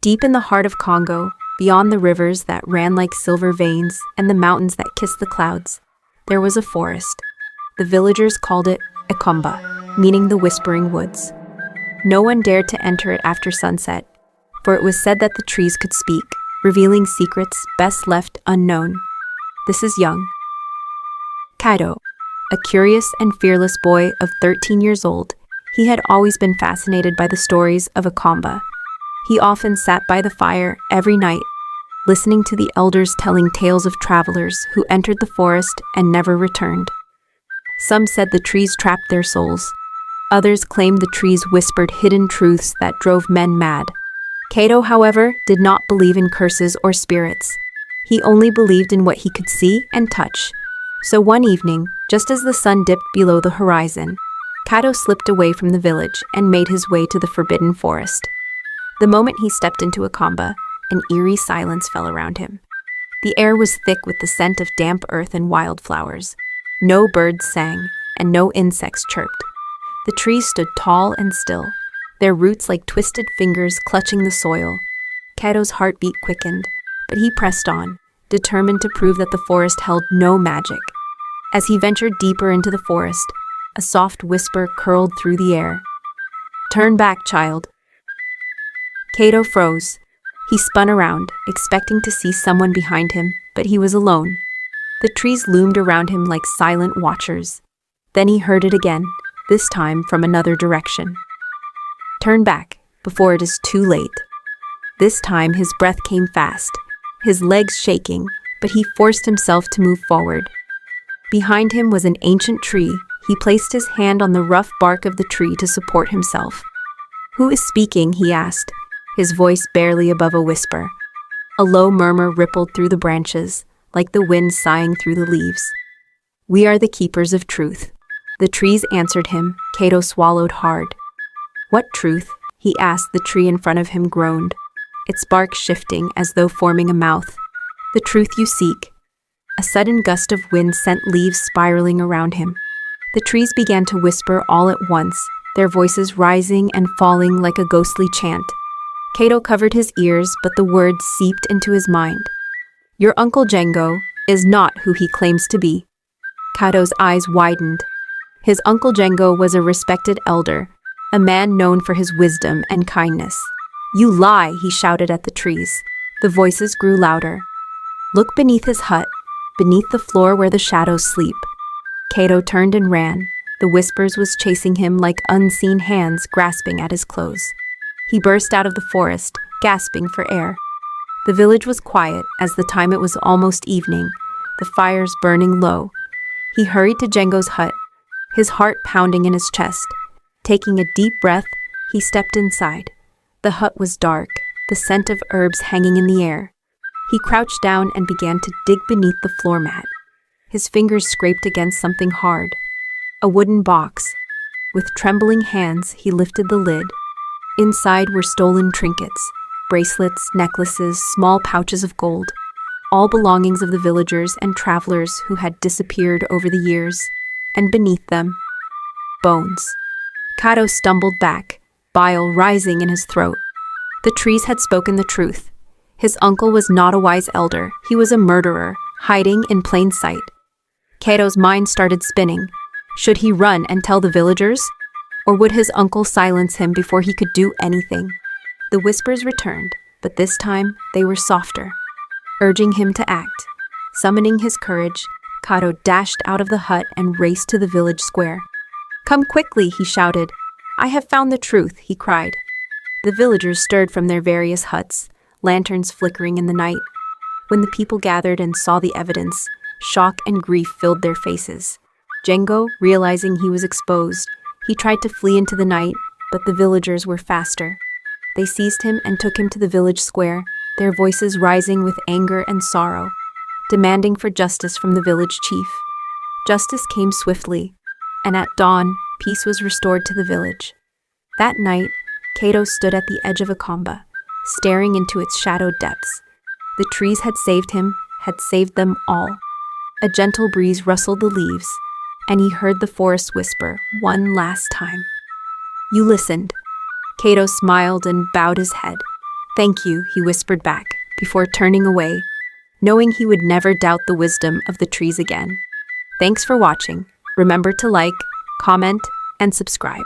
Deep in the heart of Congo, beyond the rivers that ran like silver veins and the mountains that kissed the clouds, there was a forest. The villagers called it Ekomba, meaning the Whispering Woods. No one dared to enter it after sunset, for it was said that the trees could speak, revealing secrets best left unknown. This is young Kato, a curious and fearless boy of 13 years old. He had always been fascinated by the stories of Ekomba. He often sat by the fire every night, listening to the elders telling tales of travelers who entered the forest and never returned. Some said the trees trapped their souls. Others claimed the trees whispered hidden truths that drove men mad. Kato, however, did not believe in curses or spirits. He only believed in what he could see and touch. So one evening, just as the sun dipped below the horizon, Kato slipped away from the village and made his way to the forbidden forest. The moment he stepped into Ekomba, an eerie silence fell around him. The air was thick with the scent of damp earth and wildflowers. No birds sang, and no insects chirped. The trees stood tall and still, their roots like twisted fingers clutching the soil. Kato's heartbeat quickened, but he pressed on, determined to prove that the forest held no magic. As he ventured deeper into the forest, a soft whisper curled through the air. "Turn back, child." Kato froze. He spun around, expecting to see someone behind him, but he was alone. The trees loomed around him like silent watchers. Then he heard it again, this time from another direction. "Turn back, before it is too late." This time his breath came fast, his legs shaking, but he forced himself to move forward. Behind him was an ancient tree. He placed his hand on the rough bark of the tree to support himself. "Who is speaking?" he asked, his voice barely above a whisper. A low murmur rippled through the branches, like the wind sighing through the leaves. "We are the keepers of truth." The trees answered him. Kato swallowed hard. "What truth?" he asked. The tree in front of him groaned, its bark shifting as though forming a mouth. "The truth you seek." A sudden gust of wind sent leaves spiraling around him. The trees began to whisper all at once, their voices rising and falling like a ghostly chant. Kato covered his ears, but the words seeped into his mind. "Your Uncle Django is not who he claims to be." Kato's eyes widened. His Uncle Django was a respected elder, a man known for his wisdom and kindness. "You lie," he shouted at the trees. The voices grew louder. "Look beneath his hut, beneath the floor where the shadows sleep." Kato turned and ran. The whispers was chasing him like unseen hands grasping at his clothes. He burst out of the forest, gasping for air. The village was quiet, as the time it was almost evening, the fires burning low. He hurried to Django's hut, his heart pounding in his chest. Taking a deep breath, he stepped inside. The hut was dark, the scent of herbs hanging in the air. He crouched down and began to dig beneath the floor mat. His fingers scraped against something hard, a wooden box. With trembling hands, he lifted the lid. Inside were stolen trinkets, bracelets, necklaces, small pouches of gold, all belongings of the villagers and travelers who had disappeared over the years. And beneath them, bones. Kato stumbled back, bile rising in his throat. The trees had spoken the truth. His uncle was not a wise elder. He was a murderer, hiding in plain sight. Kato's mind started spinning. Should he run and tell the villagers? Or would his uncle silence him before he could do anything? The whispers returned, but this time they were softer, urging him to act. Summoning his courage, Kato dashed out of the hut and raced to the village square. "Come quickly," he shouted. "I have found the truth," he cried. The villagers stirred from their various huts, lanterns flickering in the night. When the people gathered and saw the evidence, shock and grief filled their faces. Django, realizing he was exposed, he tried to flee into the night, but the villagers were faster. They seized him and took him to the village square, their voices rising with anger and sorrow, demanding for justice from the village chief. Justice came swiftly, and at dawn, peace was restored to the village. That night, Kato stood at the edge of Ekomba, staring into its shadowed depths. The trees had saved him, had saved them all. A gentle breeze rustled the leaves, and he heard the forest whisper one last time. "You listened." Kato smiled and bowed his head. "Thank you," he whispered back, before turning away, knowing he would never doubt the wisdom of the trees again. Thanks for watching. Remember to like, comment, and subscribe.